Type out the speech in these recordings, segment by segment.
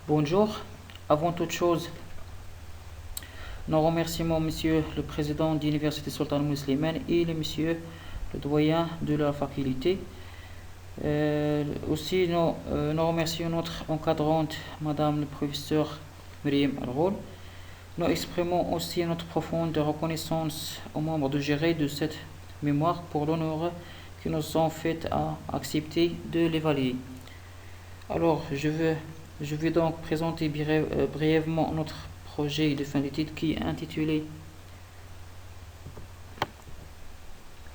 Bonjour. Avant toute chose, nous remercions Monsieur le Président de l'Université Sultan Mouslimane et le Monsieur le doyen de la faculté. Aussi, nous remercions notre encadrante, Madame le Professeur Myriam Al-Ghoul. Nous exprimons aussi notre profonde reconnaissance aux membres de jury de cette mémoire pour l'honneur qu'ils nous ont fait à accepter de l'évaluer. Alors, je vais donc présenter brièvement notre projet de fin d'études qui est intitulé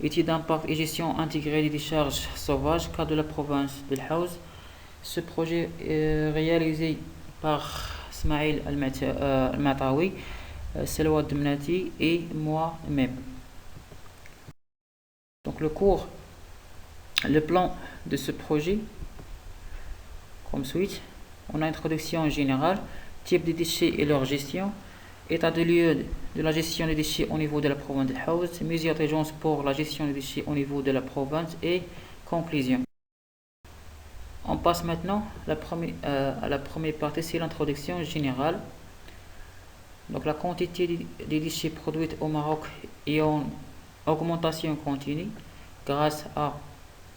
Étude d'impact et gestion intégrée des décharges sauvages, cas de la province de Haouz. Ce projet est réalisé par Smaïl Al-Matawi, Selwa Demnati et moi-même. Donc le plan de ce projet, comme suite, on a introduction générale, type des déchets et leur gestion, état de lieu de la gestion des déchets au niveau de la province de Haouz, mesures d'urgence pour la gestion des déchets au niveau de la province et conclusion. On passe maintenant à la première partie, c'est l'introduction générale. Donc la quantité des déchets produits au Maroc est en augmentation continue grâce à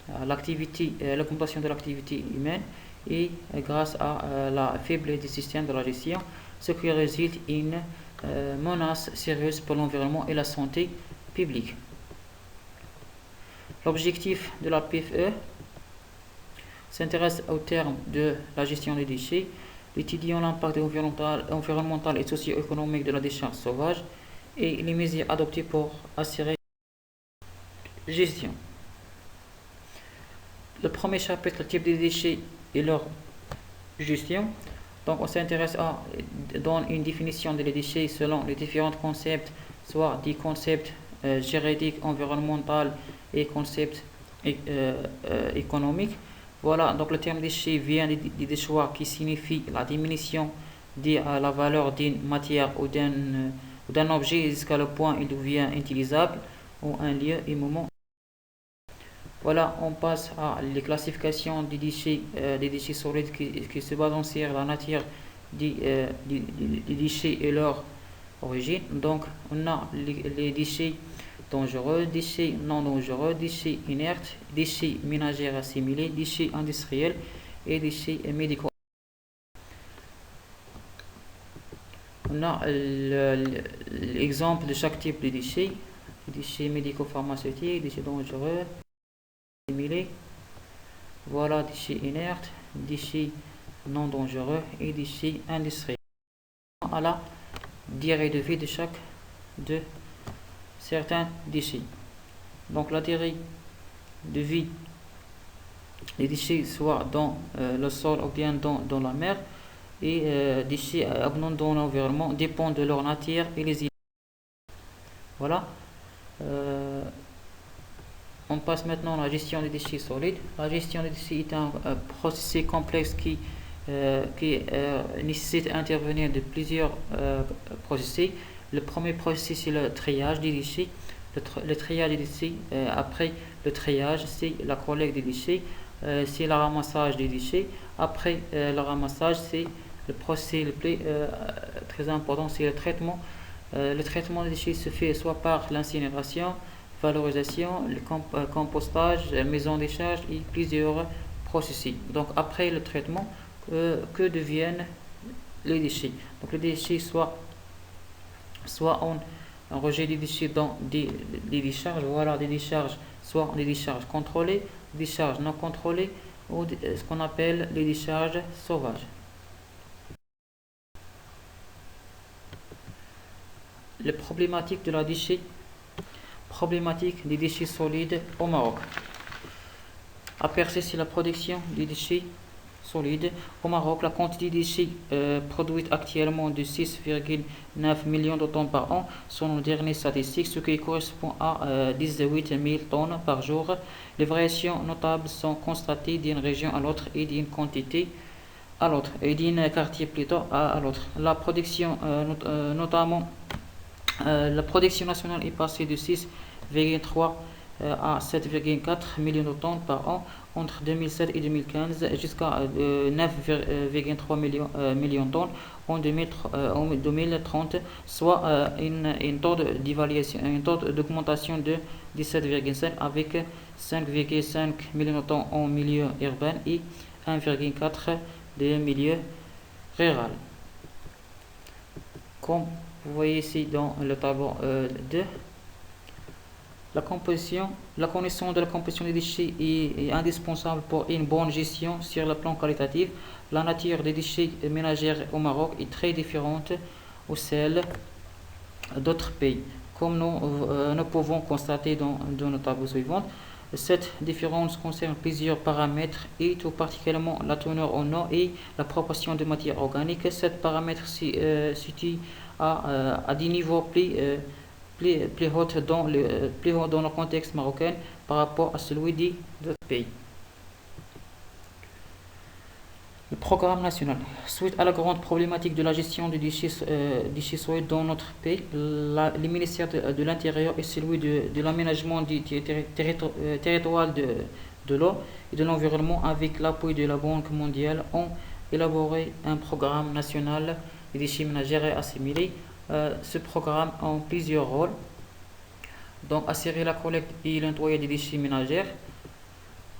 l'augmentation de l'activité humaine et grâce à la faiblesse du système de la gestion, ce qui résulte une menace sérieuse pour l'environnement et la santé publique. L'objectif de la PFE s'intéresse au terme de la gestion des déchets, étudiant l'impact environnemental et socio-économique de la décharge sauvage et les mesures adoptées pour assurer la gestion. Le premier chapitre, le type des déchets et leur gestion. Donc on s'intéresse à donner une définition des déchets selon les différents concepts, soit des concepts juridiques, environnementaux et concepts économiques. Voilà, donc le terme déchet vient des déchoirs qui signifie la diminution de la valeur d'une matière ou d'un objet jusqu'à le point où il devient utilisable ou un lieu et moment. Voilà, on passe à les classifications des déchets solides qui se basent sur la nature des déchets et leur origine. Donc, on a les déchets dangereux, déchets non dangereux, déchets inertes, déchets ménagers assimilés, déchets industriels et déchets médicaux. On a l'exemple de chaque type de déchets, déchets médico-pharmaceutiques, déchets dangereux, assimilés. Voilà, déchets inertes, déchets non dangereux et déchets industriels. À la durée de vie de certains déchets. Donc la durée de vie des déchets soit dans le sol ou bien dans la mer et déchets abondants dans l'environnement dépend de leur nature et les voilà. On passe maintenant à la gestion des déchets solides. La gestion des déchets est un processus complexe qui nécessite d'intervenir de plusieurs processus. Le premier processus, c'est le triage des déchets. Le triage des déchets, après le triage, c'est la collecte des déchets, c'est le ramassage des déchets. Après le ramassage, c'est le processus le plus très important, c'est le traitement. Le traitement des déchets se fait soit par l'incinération, valorisation, le compostage, maison des charges et plusieurs processus. Donc après le traitement, que deviennent les déchets? Donc les déchets soit on rejette des déchets dans des décharges, voilà, des décharges, soit des décharges contrôlées, des décharges non contrôlées ou ce qu'on appelle les décharges sauvages. Les problématiques de la problématique des déchets solides au Maroc. Aperçu sur la production des déchets solides au Maroc, la quantité de déchets produite actuellement de 6,9 millions de tonnes par an selon les dernières statistiques, ce qui correspond à 18 000 tonnes par jour. Les variations notables sont constatées d'une région à l'autre et d'une quantité à l'autre, et d'un quartier plutôt à l'autre. La production, notamment, la production nationale est passée de 6,3 à 7,4 millions de tonnes par an entre 2007 et 2015 jusqu'à 9,3 millions de tonnes en 2030, soit une taux d'évaluation, une taux d'augmentation de 17,5 avec 5,5 millions de tonnes en milieu urbain et 1,4 de milieu rural. Comme vous voyez ici dans le tableau 2, la connaissance de la composition des déchets est indispensable pour une bonne gestion sur le plan qualitatif. La nature des déchets ménagers au Maroc est très différente de celle d'autres pays, comme nous pouvons constater dans nos tableaux suivants. Cette différence concerne plusieurs paramètres et tout particulièrement la teneur en eau et la proportion de matière organique. Cet paramètre se situe à des niveaux plus haut dans le contexte marocain par rapport à celui des autres pays. Le programme national. Suite à la grande problématique de la gestion des déchets solides dans notre pays, les ministères de l'Intérieur et celui de l'aménagement du territoire de l'eau et de l'environnement, avec l'appui de la Banque mondiale, ont élaboré un programme national des déchets ménagers et assimilés. Ce programme a plusieurs rôles. Donc, assurer la collecte et le nettoyage des déchets ménagers,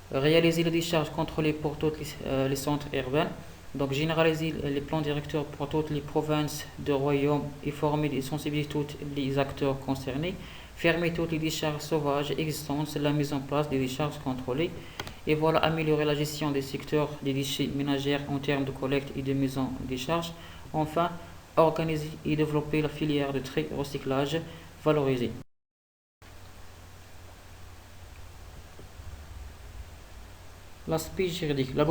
réaliser les décharges contrôlées pour tous les centres urbains, donc généraliser les plans directeurs pour toutes les provinces de royaume et former et sensibiliser tous les acteurs concernés, fermer toutes les décharges sauvages existantes, la mise en place des décharges contrôlées, et voilà, améliorer la gestion des secteurs des déchets ménagers en termes de collecte et de mise en décharge. Enfin, organiser et développer la filière de tri recyclage valorisée. L'aspect juridique. Le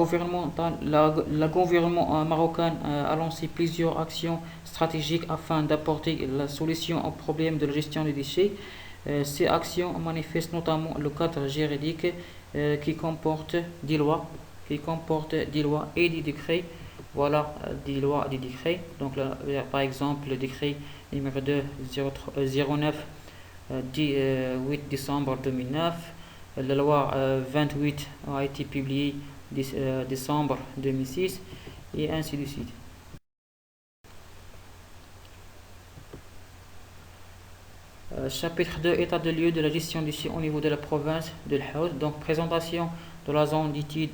gouvernement marocain a lancé plusieurs actions stratégiques afin d'apporter la solution au problème de la gestion des déchets. Ces actions manifestent notamment le cadre juridique qui comporte des lois et des décrets. Voilà, des lois et des décrets. Donc, par exemple, le décret numéro 209 du 8 décembre 2009. La loi 28 a été publiée décembre 2006 et ainsi de suite. Chapitre 2, état de lieu de la gestion des déchets au niveau de la province de l'Haouz. Donc, présentation de la zone d'étude.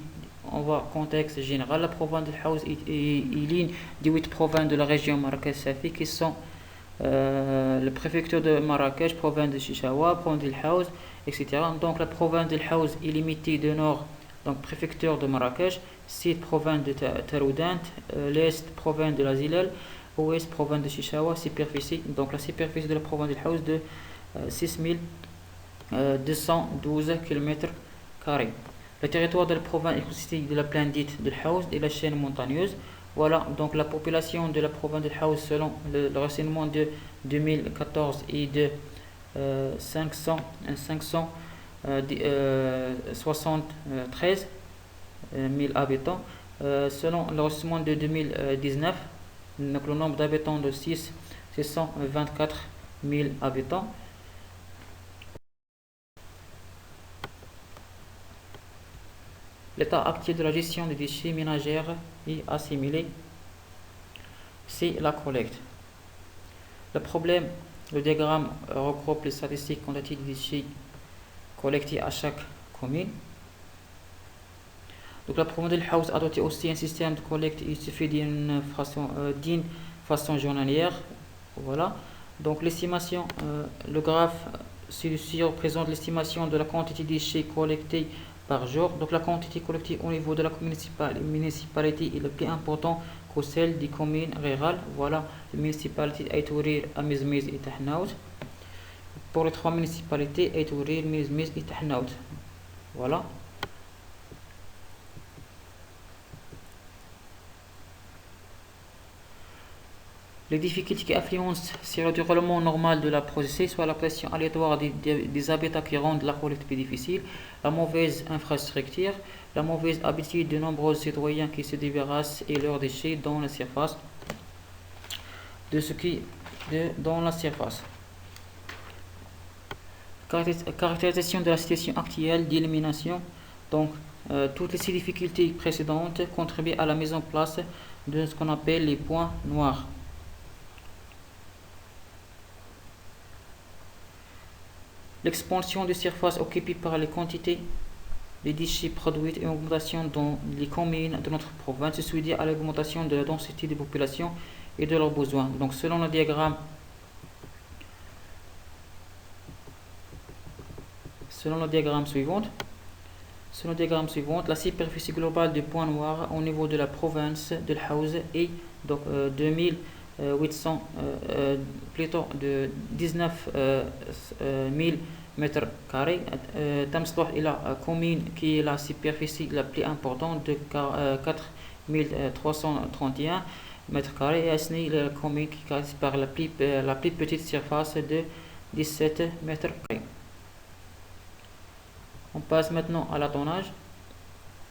On voit contexte général. La province de l'Haouz est l'une des 8 provinces de la région Marrakech-Safi qui sont la préfecture de Marrakech, province de Chichaoua, province de l'Haouz, etc. Donc la province de l'Haouz est limitée de nord, donc préfecture de Marrakech, sud province de Taroudant, l'est province de la Zilal, ouest province de Chichaoua, superficie. Donc la superficie de la province de l'Haouz de 6212 km². Le territoire de la province est constitué de la plaine dite de l'Haouz et la chaîne montagneuse. Voilà, donc la population de la province de l'Haouz selon le renseignement de 2014 est de 573 000 habitants. Selon le renseignement de 2019, donc le nombre d'habitants de 624 000 habitants. L'état actuel de la gestion des déchets ménagers et assimilés, c'est la collecte. Le problème, le diagramme regroupe les statistiques quantitatives des déchets collectés à chaque commune. Donc la province de l'Haouz a doté aussi un système de collecte. Il se fait d'une façon journalière. Voilà. Donc l'estimation, le graphe ci-dessus représente l'estimation de la quantité de déchets collectés par jour. Donc la quantité collectée au niveau de la municipalité est le plus important que celle des communes rurales. Voilà, les municipalités Aït-Ourir, Amizmiz et Tahnaout. Pour les 3 municipalités Aït-Ourir, Amizmiz et Tahnaout. Voilà. Les difficultés qui influencent sur le déroulement normal de la procédure, soit la pression aléatoire des habitats qui rendent la collecte plus difficile, la mauvaise infrastructure, la mauvaise habitude de nombreux citoyens qui se débarrassent et leurs déchets dans la surface. Caractérisation de la situation actuelle d'élimination. Donc, Toutes ces difficultés précédentes contribuent à la mise en place de ce qu'on appelle les points noirs. L'expansion des surfaces occupées par les quantités de déchets produites et augmentation dans les communes de notre province se suit à l'augmentation de la densité des populations et de leurs besoins. Donc selon le diagramme suivant, la superficie globale du point noir au niveau de la province de Haouz est donc 2800 de 19 000 mètres carrés. Tamsloh est la commune qui est la superficie la plus importante de 4331 mètres carrés, et Asni est la commune qui caractérise par la plus petite surface de 17 mètres carrés. On passe maintenant à la tonnage.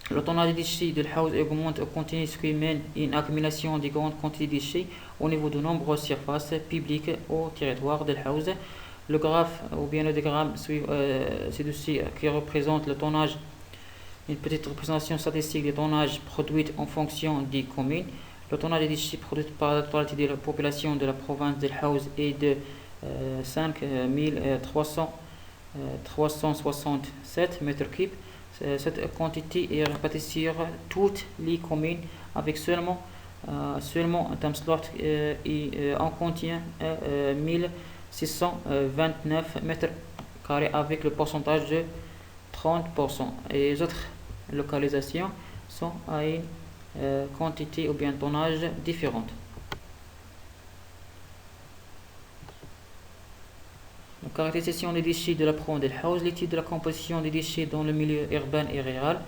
Le tonnage des déchets de Haouz augmente au continu, ce qui mène à une accumulation de grandes quantités de déchets au niveau de nombreuses surfaces publiques au territoire de Haouz. Le graphe ou bien le diagramme ci-dessus qui représente le tonnage, une petite représentation statistique des tonnages produits en fonction des communes. Le tonnage des déchets produits par la totalité de la population de la province de Haouz est de 5367 mètres cubes. Cette quantité est répartie sur toutes les communes avec seulement Tamsloh en contient 1629 mètres carrés avec le pourcentage de 30%. Et les autres localisations sont à une quantité ou bien tonnage différente. La caractérisation des déchets de la province de Haouz, l'étude de la composition des déchets dans le milieu urbain et rural,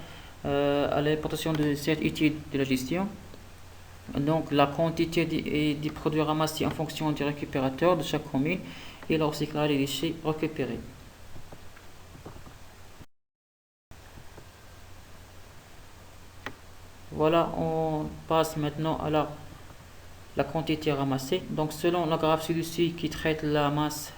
à l'importation de cette étude de la gestion. Donc la quantité des produits ramassés en fonction du récupérateur de chaque commune et le recyclage des déchets récupérés. Voilà, on passe maintenant à la quantité ramassée. Donc selon le graphe ci-dessus qui traite la masse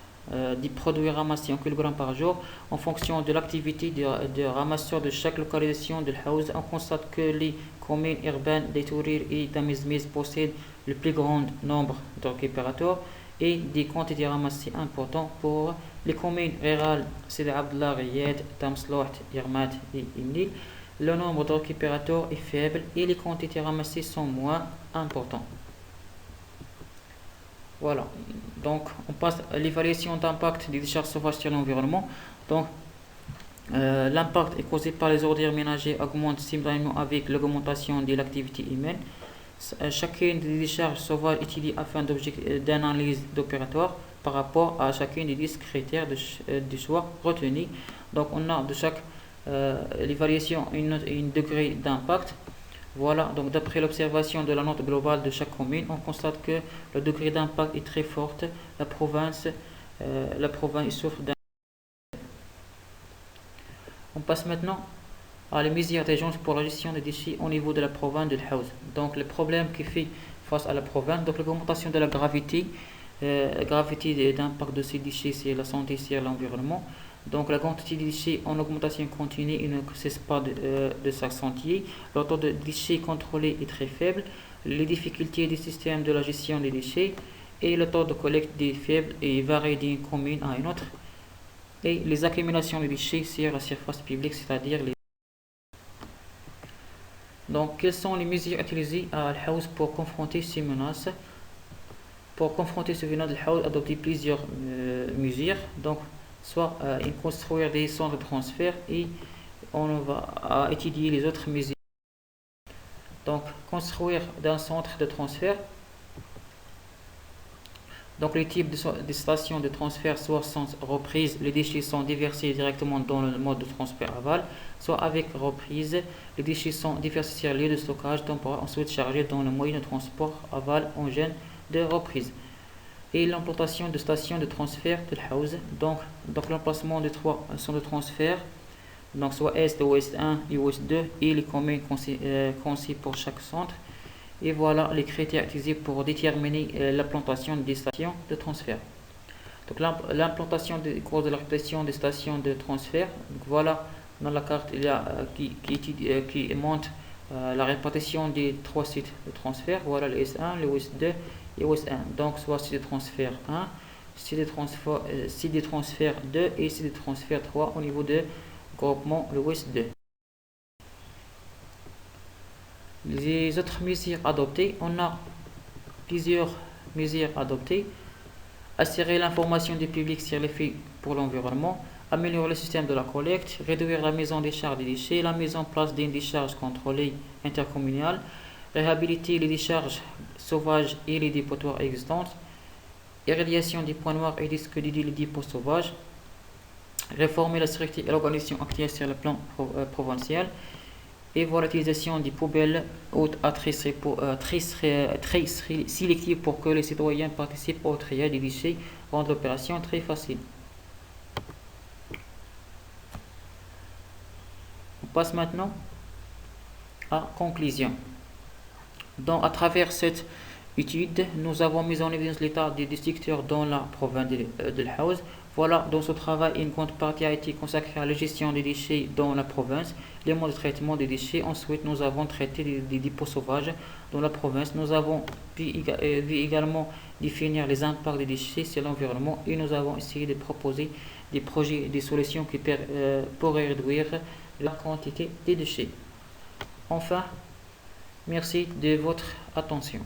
des produits ramassés en kg par jour en fonction de l'activité de ramasseur de chaque localisation de Haouz, on constate que les communes urbaines d'Etourir et d'Amizmiz possèdent le plus grand nombre de récupérateurs et des quantités ramassées importantes. Pour les communes rurales, c'est Abdallah, Riyad, Tamsloh, Yermat et Imni, le nombre de récupérateurs est faible et les quantités ramassées sont moins importantes. Voilà, donc on passe à l'évaluation d'impact des décharges sauvages sur l'environnement. Donc l'impact est causé par les ordures ménagères augmente simultanément avec l'augmentation de l'activité humaine. Chacune des décharges sauvages est utilisée afin d'analyse d'opératoire par rapport à chacune des 10 critères de choix retenus. Donc on a de chaque l'évaluation une degré d'impact. Voilà, donc d'après l'observation de la note globale de chaque commune, on constate que le degré d'impact est très fort. La province souffre d'un. On passe maintenant à les mesures d'urgence pour la gestion des déchets au niveau de la province de Haouz. Donc le problème qui fait face à la province, donc l'augmentation de la gravité d'impact de ces déchets sur la santé, sur l'environnement. Donc la quantité de déchets en augmentation continue et ne cesse pas de s'accentuer. Le taux de déchets contrôlés est très faible. Les difficultés du système de la gestion des déchets et le taux de collecte est faible et varie d'une commune à une autre. Et les accumulations de déchets sur la surface publique, c'est-à-dire les. Donc quelles sont les mesures utilisées à Al-Haouz pour confronter ces menaces? Pour confronter ce phénomène, Al-Haouz adopté plusieurs mesures. Donc soit construire des centres de transfert et on va étudier les autres mesures. Donc construire d'un centre de transfert. Donc les types de stations de transfert soit sans reprise, les déchets sont déversés directement dans le mode de transfert aval, soit avec reprise, les déchets sont déversés sur lieu de stockage temporaire, ensuite chargés dans le moyen de transport aval en gêne de reprise. Et l'implantation de stations de transfert de Haouz. Donc l'emplacement de 3 centres de transfert, donc soit Est, Ouest 1 et Ouest 2, et les communes concis pour chaque centre. Et voilà les critères utilisés pour déterminer l'implantation des stations de transfert. Donc l'implantation de la répartition des stations de transfert. Donc voilà Dans la carte, il y a qui montre la répartition des trois sites de transfert. Voilà le S1, le OS2 et OS1. Donc, soit site de transfert 1, site de transfert 2 et site de transfert 3 au niveau de groupement le OS2. Les autres mesures adoptées, on a plusieurs mesures adoptées. Assurer l'information du public sur les faits pour l'environnement, améliorer le système de la collecte, réduire la mise en décharge des déchets, la mise en place d'une décharge contrôlée intercommunale, réhabiliter les décharges sauvages et les dépotoirs existantes, éradication des points noirs et discréditer les dépôts sauvages, réformer la structure et l'organisation actuelle sur le plan provincial, et voilà l'utilisation des poubelles hautes à très sélectives pour que les citoyens participent au triage des déchets, rendre l'opération très facile. On passe maintenant à conclusion. Donc, à travers cette étude, nous avons mis en évidence l'état des destructeurs dans la province de l'Haouz. Voilà, dans ce travail, une grande partie a été consacrée à la gestion des déchets dans la province, les modes de traitement des déchets. Ensuite, nous avons traité des dépôts sauvages dans la province. Nous avons pu également définir les impacts des déchets sur l'environnement et nous avons essayé de proposer des projets, des solutions qui pourraient réduire la quantité des déchets. Enfin, merci de votre attention.